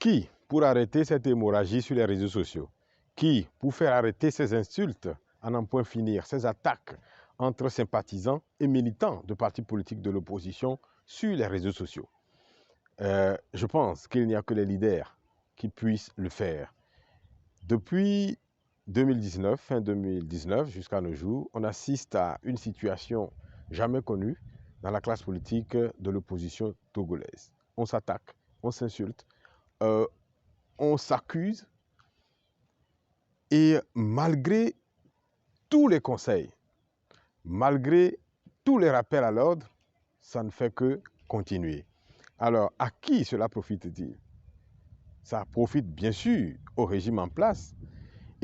Qui pour arrêter cette hémorragie sur les réseaux sociaux? Qui pour faire arrêter ces insultes à n'en point finir, ces attaques entre sympathisants et militants de partis politiques de l'opposition sur les réseaux sociaux? Je pense qu'il n'y a que les leaders qui puissent le faire. Depuis 2019, fin 2019 jusqu'à nos jours, on assiste à une situation jamais connue dans la classe politique de l'opposition togolaise. On s'attaque, on s'insulte, on s'accuse et malgré tous les conseils, malgré tous les rappels à l'ordre, ça ne fait que continuer. Alors, à qui cela profite-t-il? Ça profite bien sûr au régime en place.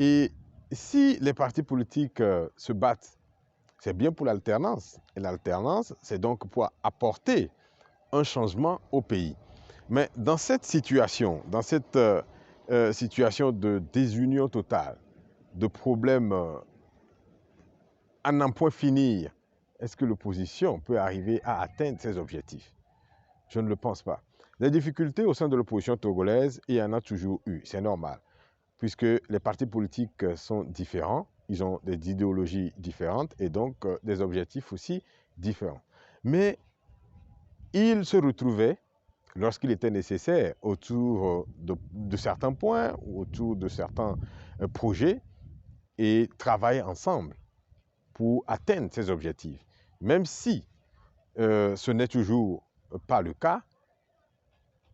Et si les partis politiques se battent, c'est bien pour l'alternance. Et l'alternance, c'est donc pour apporter un changement au pays. Mais dans cette situation de désunion totale, de problèmes à n'en point finir, est-ce que l'opposition peut arriver à atteindre ses objectifs? Je ne le pense pas. Les difficultés au sein de l'opposition togolaise, il y en a toujours eu, c'est normal, puisque les partis politiques sont différents, ils ont des idéologies différentes et donc des objectifs aussi différents. Mais ils se retrouvaient, lorsqu'il était nécessaire, autour de certains points ou autour de certains projets et travaillaient ensemble pour atteindre ces objectifs. Même si ce n'est toujours pas le cas,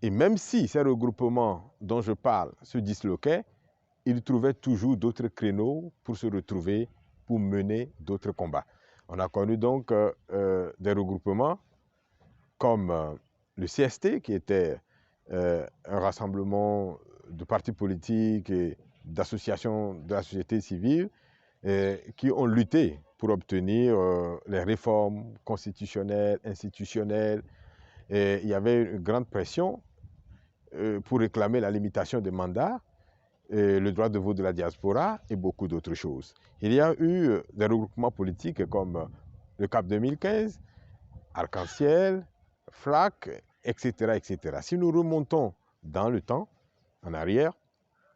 et même si ces regroupements dont je parle se disloquaient, ils trouvaient toujours d'autres créneaux pour se retrouver, pour mener d'autres combats. On a connu donc des regroupements comme le CST, qui était un rassemblement de partis politiques et d'associations de la société civile, qui ont lutté pour obtenir les réformes constitutionnelles, institutionnelles. Et il y avait une grande pression pour réclamer la limitation des mandats, le droit de vote de la diaspora et beaucoup d'autres choses. Il y a eu des regroupements politiques comme le CAP 2015, Arc-en-Ciel, FLAC, etc., etc. Si nous remontons dans le temps, en arrière,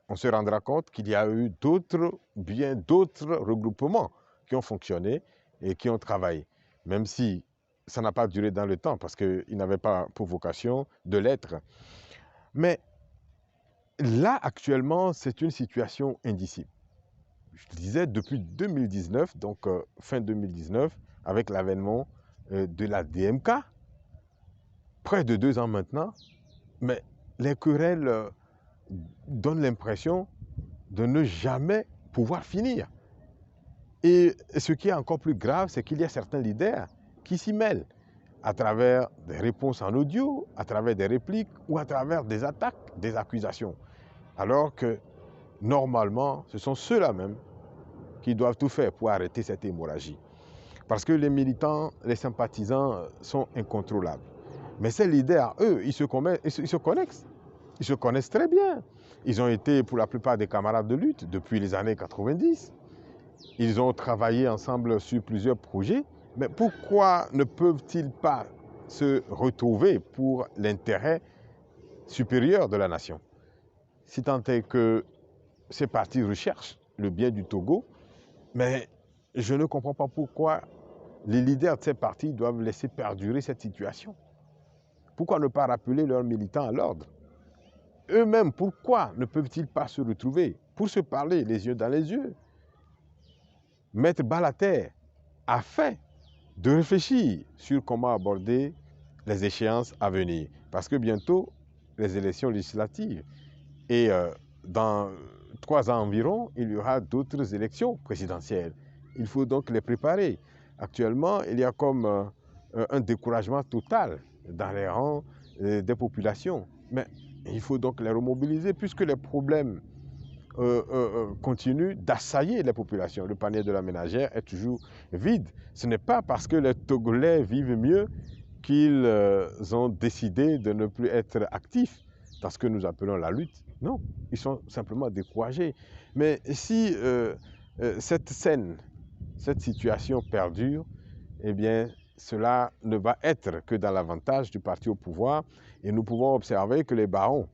on se rendra compte qu'il y a eu bien d'autres regroupements qui ont fonctionné et qui ont travaillé, même si ça n'a pas duré dans le temps parce qu'ils n'avaient pas pour vocation de l'être. Mais là, actuellement, c'est une situation indicible. Je disais, depuis 2019, donc fin 2019, avec l'avènement de la DMK, près de 2 ans maintenant, mais les querelles donnent l'impression de ne jamais pouvoir finir. Et ce qui est encore plus grave, c'est qu'il y a certains leaders qui s'y mêlent à travers des réponses en audio, à travers des répliques ou à travers des attaques, des accusations. Alors que, normalement, ce sont ceux-là même qui doivent tout faire pour arrêter cette hémorragie. Parce que les militants, les sympathisants sont incontrôlables. Mais ces leaders, eux, ils se connaissent. Ils se connaissent très bien. Ils ont été, pour la plupart, des camarades de lutte depuis les années 90. Ils ont travaillé ensemble sur plusieurs projets. Mais pourquoi ne peuvent-ils pas se retrouver pour l'intérêt supérieur de la nation? Si tant est que ces partis recherchent le bien du Togo, mais je ne comprends pas pourquoi les leaders de ces partis doivent laisser perdurer cette situation. Pourquoi ne pas rappeler leurs militants à l'ordre? Eux-mêmes, pourquoi ne peuvent-ils pas se retrouver pour se parler les yeux dans les yeux, mettre bas la terre, afin de réfléchir sur comment aborder les échéances à venir? Parce que bientôt, les élections législatives, et dans 3 ans environ, il y aura d'autres élections présidentielles. Il faut donc les préparer. Actuellement, il y a comme un découragement total dans les rangs des populations. Mais il faut donc les remobiliser puisque les problèmes continuent d'assaillir les populations. Le panier de la ménagère est toujours vide. Ce n'est pas parce que les Togolais vivent mieux qu'ils ont décidé de ne plus être actifs dans ce que nous appelons la lutte. Non, ils sont simplement découragés. Mais si cette situation perdure, eh bien, cela ne va être que dans l'avantage du parti au pouvoir. Et nous pouvons observer que les barons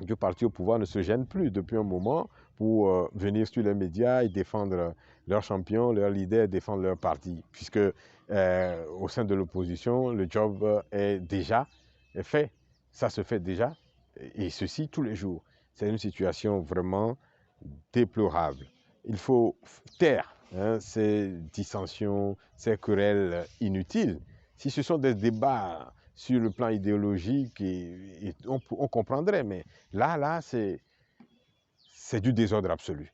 du parti au pouvoir ne se gênent plus depuis un moment pour venir sur les médias et défendre leurs champions, leurs leaders, défendre leur parti, puisque au sein de l'opposition, le job est déjà fait. Ça se fait déjà, et ceci tous les jours. C'est une situation vraiment déplorable. Il faut taire ces dissensions, ces querelles inutiles. Si ce sont des débats sur le plan idéologique, on comprendrait, mais là c'est du désordre absolu.